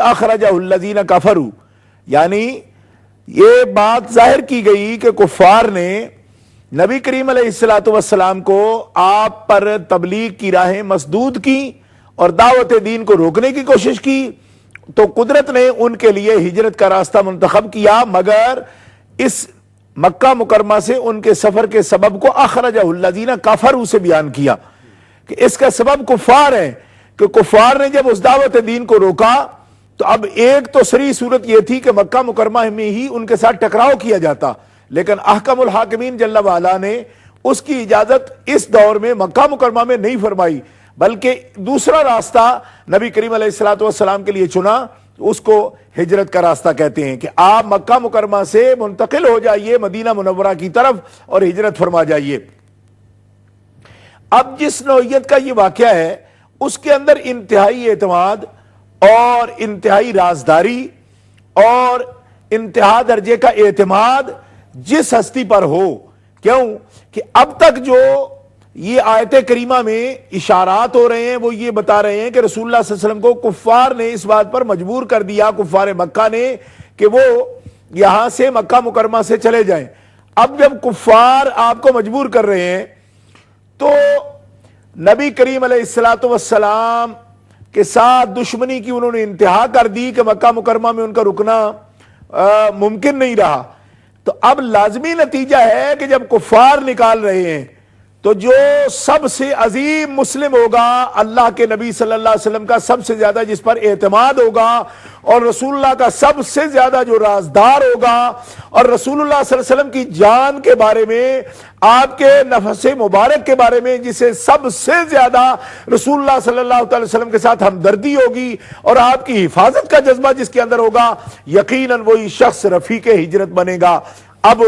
اخرجہ الذین کفروا، یعنی یہ بات ظاہر کی گئی کہ کفار نے نبی کریم علیہ الصلوۃ والسلام کو آپ پر تبلیغ کی راہیں مسدود کی اور دعوت دین کو روکنے کی کوشش کی، تو قدرت نے ان کے لیے ہجرت کا راستہ منتخب کیا، مگر اس مکہ مکرمہ سے ان کے سفر کے سبب کو اخرجہ الذین کفروا سے بیان کیا کہ اس کا سبب کفار ہے، کہ کفار نے جب اس دعوت دین کو روکا تو اب ایک تو صریح صورت یہ تھی کہ مکہ مکرمہ میں ہی ان کے ساتھ ٹکراؤ کیا جاتا، لیکن احکم الحاکمین جل وعلا نے اس کی اجازت اس دور میں مکہ مکرمہ میں نہیں فرمائی، بلکہ دوسرا راستہ نبی کریم علیہ الصلوۃ والسلام کے لیے چنا، اس کو ہجرت کا راستہ کہتے ہیں کہ آپ مکہ مکرمہ سے منتقل ہو جائیے مدینہ منورہ کی طرف اور ہجرت فرما جائیے۔ اب جس نوعیت کا یہ واقعہ ہے اس کے اندر انتہائی اعتماد اور انتہائی رازداری اور انتہا درجے کا اعتماد جس ہستی پر ہو، کیوں کہ اب تک جو یہ آیت کریمہ میں اشارات ہو رہے ہیں وہ یہ بتا رہے ہیں کہ رسول اللہ صلی اللہ علیہ وسلم کو کفار نے اس بات پر مجبور کر دیا، کفار مکہ نے، کہ وہ یہاں سے مکہ مکرمہ سے چلے جائیں۔ اب جب کفار آپ کو مجبور کر رہے ہیں تو نبی کریم علیہ الصلوۃ والسلام کے ساتھ دشمنی کی انہوں نے انتہا کر دی کہ مکہ مکرمہ میں ان کا رکنا ممکن نہیں رہا، تو اب لازمی نتیجہ ہے کہ جب کفار نکال رہے ہیں تو جو سب سے عظیم مسلم ہوگا، اللہ کے نبی صلی اللہ علیہ وسلم کا سب سے زیادہ جس پر اعتماد ہوگا اور رسول اللہ کا سب سے زیادہ جو رازدار ہوگا اور رسول اللہ صلی اللہ علیہ وسلم کی جان کے بارے میں، آپ کے نفس مبارک کے بارے میں جسے سب سے زیادہ رسول اللہ صلی اللہ علیہ وسلم کے ساتھ ہمدردی ہوگی اور آپ کی حفاظت کا جذبہ جس کے اندر ہوگا، یقیناً وہی شخص رفیق ہجرت بنے گا۔ اب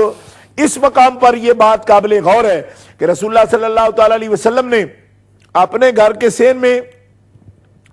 اس مقام پر یہ بات قابل غور ہے کہ رسول اللہ صلی اللہ تعالی علیہ وسلم نے اپنے گھر کے سین میں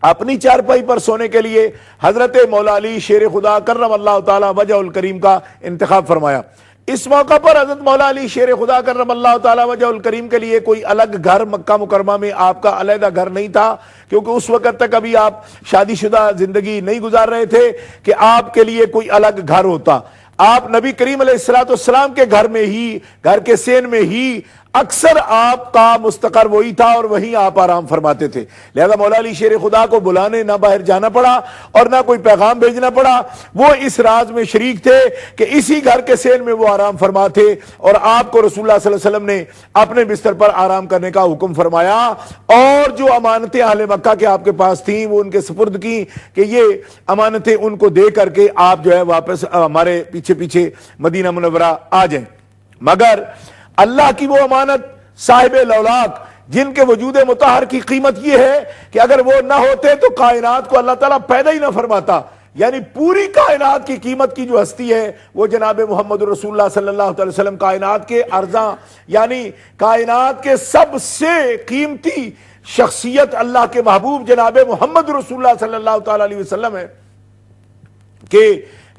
اپنی چارپائی پر سونے کے لیے حضرت مولا علی شیر خدا کرم اللہ تعالی وجہ الکریم کا انتخاب فرمایا۔ اس موقع پر حضرت مولا علی شیر خدا کرم اللہ تعالی وجہ الکریم کے لیے کوئی الگ گھر مکہ مکرمہ میں آپ کا علیحدہ گھر نہیں تھا، کیونکہ اس وقت تک ابھی آپ شادی شدہ زندگی نہیں گزار رہے تھے کہ آپ کے لیے کوئی الگ گھر ہوتا۔ آپ نبی کریم علیہ الصلوۃ والسلام کے گھر میں ہی، گھر کے سین میں ہی اکثر آپ کا مستقر وہی تھا اور وہیں آپ آرام فرماتے تھے، لہذا مولا علی شیر خدا کو بلانے نہ باہر جانا پڑا اور نہ کوئی پیغام بھیجنا پڑا، وہ اس راز میں شریک تھے کہ اسی گھر کے سین میں وہ آرام فرماتے اور آپ کو رسول اللہ صلی اللہ علیہ وسلم نے اپنے بستر پر آرام کرنے کا حکم فرمایا اور جو امانتیں اہل مکہ کے آپ کے پاس تھیں وہ ان کے سپرد کی کہ یہ امانتیں ان کو دے کر کے آپ جو ہے واپس ہمارے پیچھے پیچھے مدینہ منورہ آ جائیں۔ مگر اللہ کی وہ امانت صاحب لولاک جن کے وجود مطہر کی قیمت یہ ہے کہ اگر وہ نہ ہوتے تو کائنات کو اللہ تعالیٰ پیدا ہی نہ فرماتا، یعنی پوری کائنات کی قیمت کی جو ہستی ہے وہ جناب محمد رسول اللہ صلی اللہ علیہ وسلم، کائنات کے ارزاں یعنی کائنات کے سب سے قیمتی شخصیت اللہ کے محبوب جناب محمد رسول اللہ صلی اللہ تعالی علیہ وسلم ہے، کہ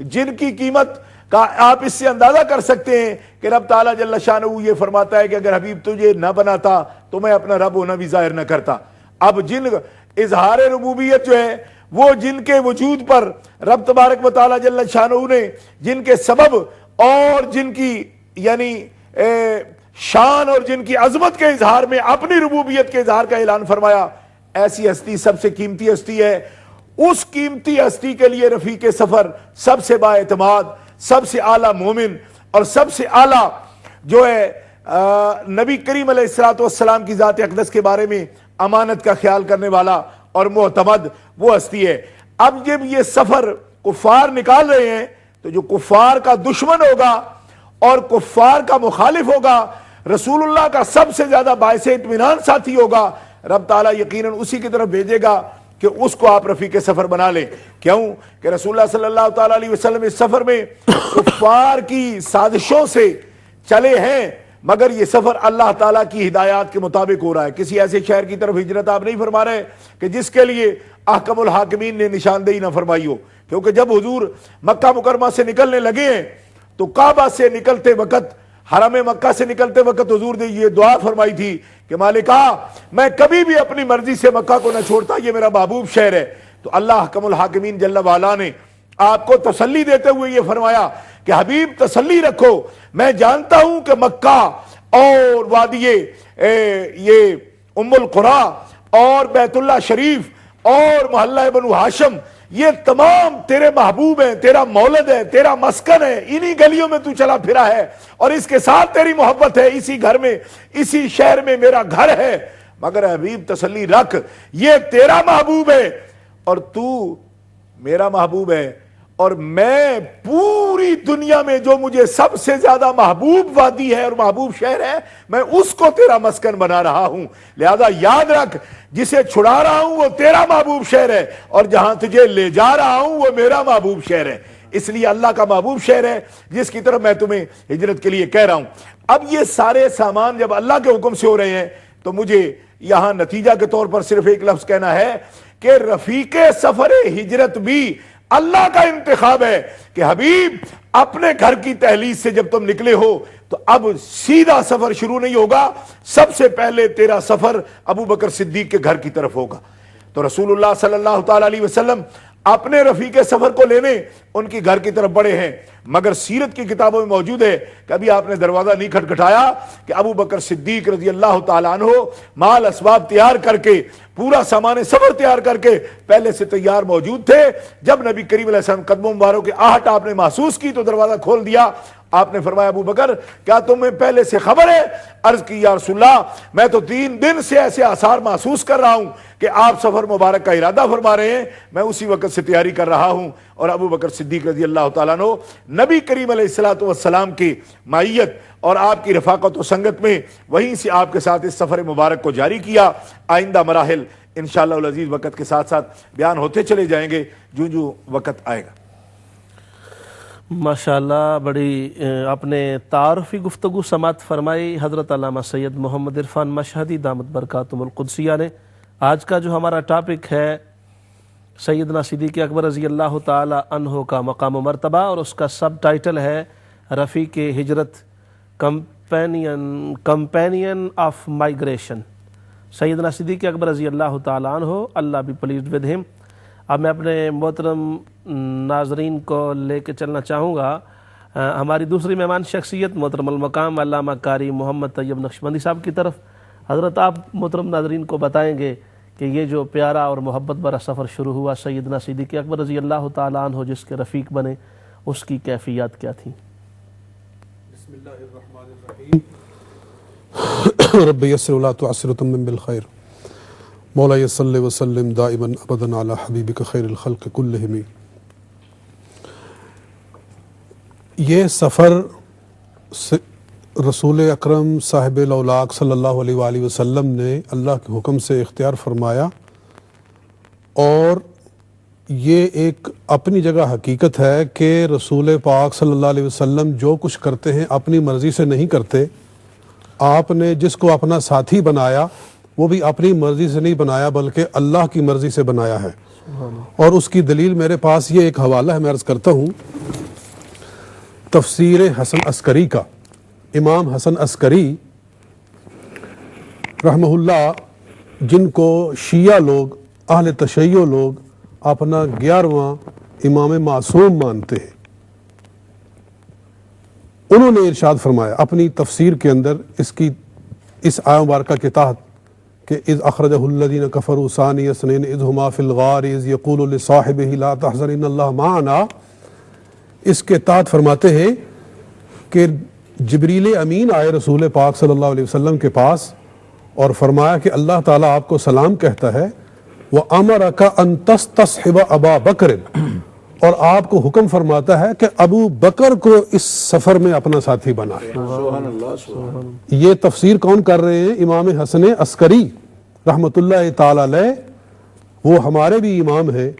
جن کی قیمت کا آپ اس سے اندازہ کر سکتے ہیں کہ رب تعالیٰ جل شانہ یہ فرماتا ہے کہ اگر حبیب تجھے نہ بناتا تو میں اپنا رب ہونا بھی ظاہر نہ کرتا۔ اب جن اظہار ربوبیت جو ہے وہ جن کے وجود پر رب تبارک و تعالیٰ جل شانہ نے جن کے سبب اور جن کی یعنی شان اور جن کی عظمت کے اظہار میں اپنی ربوبیت کے اظہار کا اعلان فرمایا، ایسی ہستی سب سے قیمتی ہستی ہے۔ اس قیمتی ہستی کے لیے رفیق سفر سب سے با اعتماد، سب سے اعلیٰ مومن اور سب سے اعلیٰ جو ہے نبی کریم علیہ الصلوۃ والسلام کی ذات اقدس کے بارے میں امانت کا خیال کرنے والا اور معتمد وہ ہستی ہے۔ اب جب یہ سفر کفار نکال رہے ہیں تو جو کفار کا دشمن ہوگا اور کفار کا مخالف ہوگا، رسول اللہ کا سب سے زیادہ باعث اطمینان ساتھی ہوگا، رب تعالیٰ یقیناً اسی کی طرف بھیجے گا کہ اس کو آپ رفیق سفر بنا لیں۔ کیوں کہ رسول اللہ صلی اللہ تعالی علیہ وسلم اس سفر میں کفار کی سازشوں سے چلے ہیں، مگر یہ سفر اللہ تعالیٰ کی ہدایات کے مطابق ہو رہا ہے۔ کسی ایسے شہر کی طرف ہجرت آپ نہیں فرما رہے کہ جس کے لیے احکم الحاکمین نے نشاندہی نہ فرمائی ہو، کیونکہ جب حضور مکہ مکرمہ سے نکلنے لگے ہیں تو کعبہ سے نکلتے وقت، حرم مکہ سے نکلتے وقت حضور نے یہ دعا فرمائی تھی کہ مالکا میں کبھی بھی اپنی مرضی سے مکہ کو نہ چھوڑتا، یہ میرا محبوب شہر ہے، تو اللہ حکم الحاکمین جل وعلا نے آپ کو تسلی دیتے ہوئے یہ فرمایا کہ حبیب تسلی رکھو، میں جانتا ہوں کہ مکہ اور وادی یہ ام القرا اور بیت اللہ شریف اور محلہ بنو ہاشم یہ تمام تیرے محبوب ہیں، تیرا مولد ہے، تیرا مسکن ہے، انہی گلیوں میں تو چلا پھرا ہے اور اس کے ساتھ تیری محبت ہے، اسی گھر میں اسی شہر میں میرا گھر ہے، مگر حبیب تسلی رکھ یہ تیرا محبوب ہے اور تو میرا محبوب ہے، اور میں پوری دنیا میں جو مجھے سب سے زیادہ محبوب وادی ہے اور محبوب شہر ہے میں اس کو تیرا مسکن بنا رہا ہوں، لہذا یاد رکھ جسے چھڑا رہا ہوں وہ تیرا محبوب شہر ہے اور جہاں تجھے لے جا رہا ہوں وہ میرا محبوب شہر ہے، اس لیے اللہ کا محبوب شہر ہے جس کی طرف میں تمہیں ہجرت کے لیے کہہ رہا ہوں۔ اب یہ سارے سامان جب اللہ کے حکم سے ہو رہے ہیں تو مجھے یہاں نتیجہ کے طور پر صرف ایک لفظ کہنا ہے کہ رفیق سفر ہجرت بھی اللہ کا انتخاب ہے کہ حبیب اپنے گھر کی دہلیز سے جب تم نکلے ہو تو اب سیدھا سفر شروع نہیں ہوگا، سب سے پہلے تیرا سفر ابو بکر صدیق کے گھر کی طرف ہوگا۔ تو رسول اللہ صلی اللہ تعالی علیہ وسلم اپنے رفیق سفر کو لینے ان کی گھر کی طرف بڑھے ہیں، مگر سیرت کی کتابوں میں موجود ہے کہ ابھی آپ نے دروازہ نہیں کھٹکھٹایا کہ ابو بکر صدیق رضی اللہ تعالیٰ عنہ مال اسباب تیار کر کے پورا سامان سفر تیار کر کے پہلے سے تیار موجود تھے۔ جب نبی کریم علیہ السلام قدموں مبارک کی آہٹ آپ نے محسوس کی تو دروازہ کھول دیا۔ آپ نے فرمایا ابو بکر کیا تمہیں پہلے سے خبر ہے؟ عرض کی یا رسول اللہ میں تو 3 دن سے ایسے آثار محسوس کر رہا ہوں کہ آپ سفر مبارک کا ارادہ فرما رہے ہیں، میں اسی وقت سے تیاری کر رہا ہوں۔ اور ابو بکر صدیق رضی اللہ تعالیٰ عنہ نبی کریم علیہ السلام کی معیت اور آپ کی رفاقت و سنگت میں وہیں سے آپ کے ساتھ اس سفر مبارک کو جاری کیا۔ آئندہ مراحل انشاءاللہ العزیز وقت کے ساتھ ساتھ بیان ہوتے چلے جائیں گے جو جو وقت آئے گا۔ ماشاءاللہ بڑی آپ نے تعارفی گفتگو سماعت فرمائی حضرت علامہ سید محمد عرفان مشہدی دامت برکاتہم القدسیہ نے۔ آج کا جو ہمارا ٹاپک ہے سیدنا صدیق اکبر رضی اللہ تعالی عنہ کا مقام و مرتبہ، اور اس کا سب ٹائٹل ہے رفیق ہجرت کمپینین آف مائگریشن۔ سیدنا صدیق اکبر رضی اللہ تعالی عنہ، اللہ بی پلیزڈ ود ہم۔ اب میں اپنے محترم ناظرین کو لے کے چلنا چاہوں گا ہماری دوسری مہمان شخصیت محترم المقام علامہ قاری محمد طیب نقشبندی صاحب کی طرف۔ حضرت آپ محترم ناظرین کو بتائیں گے کہ یہ جو پیارا اور محبت بھرا سفر شروع ہوا سیدنا صدیق اکبر رضی اللہ تعالیٰ عنہ جس کے رفیق بنے، اس کی کیفیات کیا تھیں؟ بسم اللہ الرحمن الرحیم رب یسر ولا تعسر وتمم بالخیر مولا صلی وسلم دائما ابدا علی حبیبک خیر الخلق کلہم۔ یہ سفر رسول اکرم صاحب الاولاق صلی اللہ علیہ وآلہ وسلم نے اللہ کے حکم سے اختیار فرمایا، اور یہ ایک اپنی جگہ حقیقت ہے کہ رسول پاک صلی اللہ علیہ وسلم جو کچھ کرتے ہیں اپنی مرضی سے نہیں کرتے۔ آپ نے جس کو اپنا ساتھی بنایا وہ بھی اپنی مرضی سے نہیں بنایا بلکہ اللہ کی مرضی سے بنایا ہے، اور اس کی دلیل میرے پاس یہ ایک حوالہ ہے، میں عرض کرتا ہوں تفسیر حسن عسکری کا۔ امام حسن عسکری رحمہ اللہ، جن کو شیعہ لوگ اہل تشیع لوگ اپنا 11واں امام معصوم مانتے ہیں، انہوں نے ارشاد فرمایا اپنی تفسیر کے اندر اس آیہ مبارکہ کے تحت کہ اذ اخرجہ الذین کفروا ثانی اثنین اذ ہما فی الغار اذ یقول لصاحبہ لا تحزن ان اللہ معنا، اس کے تحت فرماتے ہیں کہ جبریل امین آئے رسول پاک صلی اللہ علیہ وسلم کے پاس اور فرمایا کہ اللہ تعالیٰ آپ کو سلام کہتا ہے وَأَمَرَكَ أَن تَسْتَصْحِبَ أَبَا بَكْرٍ، اور آپ کو حکم فرماتا ہے کہ ابو بکر کو اس سفر میں اپنا ساتھی بنائے۔ یہ تفسیر کون کر رہے ہیں؟ امام حسن عسکری رحمۃ اللہ تعالی علیہ، وہ ہمارے بھی امام ہیں،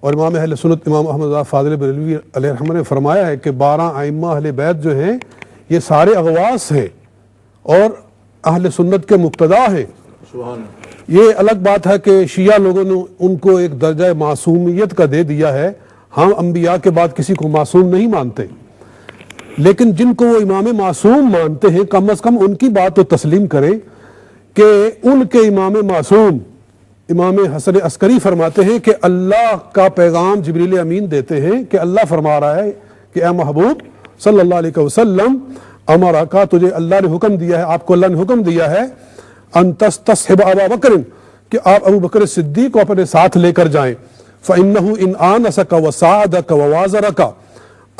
اور امام اہل سنت امام احمد رضا فاضل بریلوی علیہ الرحمہ نے فرمایا ہے کہ 12 ائمہ اہل بیت جو ہیں یہ سارے اغواص ہیں اور اہل سنت کے مقتدا ہیں۔ یہ الگ بات ہے کہ شیعہ لوگوں نے ان کو ایک درجہ معصومیت کا دے دیا ہے، ہم انبیاء کے بعد کسی کو معصوم نہیں مانتے، لیکن جن کو وہ امام معصوم مانتے ہیں کم از کم ان کی بات تو تسلیم کریں کہ ان کے امام معصوم امام حسن عسکری فرماتے ہیں کہ اللہ کا پیغام جبریل امین دیتے ہیں کہ اللہ فرما رہا ہے کہ اے محبوب صلی اللہ علیہ وسلم، امرا کا تجھے اللہ نے حکم دیا ہے، آپ کو اللہ نے حکم دیا ہے ان تستصحب ابا بکر، کہ آپ ابو بکر صدیق کو اپنے ساتھ لے کر جائیں، فإنہ ان آنسک وساعدک ووازرک،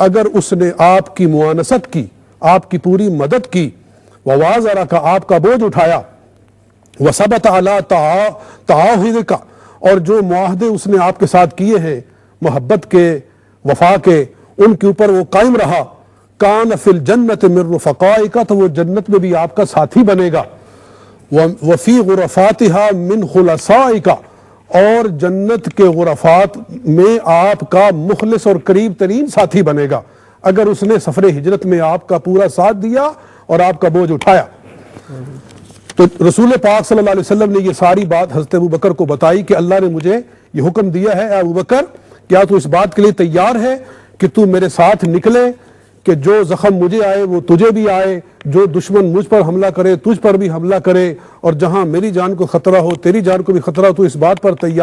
اگر اس نے آپ کی معانست کی، آپ کی پوری مدد کی، ووازرک آپ کا بوجھ اٹھایا، وثبت علی تعاہدک، اور جو معاہدے اس نے آپ کے ساتھ کیے ہیں محبت کے، وفا کے، ان کے اوپر وہ قائم رہا، کان فی الجنت من رفقائک، تو وہ جنت میں بھی آپ کا ساتھی بنے گا، وفی غرفاتها من خلصائک، اور جنت کے غرفات میں آپ کا مخلص اور قریب ترین ساتھی بنے گا اگر اس نے سفر ہجرت میں آپ کا پورا ساتھ دیا اور آپ کا بوجھ اٹھایا۔ تو رسول پاک صلی اللہ علیہ وسلم نے یہ ساری بات حضرت ابو بکر کو بتائی کہ اللہ نے مجھے یہ حکم دیا ہے، اے ابو بکر کیا تو اس بات کے لیے تیار ہے کہ تو میرے ساتھ نکلے، کہ جو زخم مجھے آئے وہ تجھے بھی آئے، جو دشمن مجھ پر حملہ کرے تجھ پر بھی حملہ کرے، اور جہاں میری جان کو خطرہ ہو تیری جان کو بھی خطرہ ہو، تو اس بات پر تیار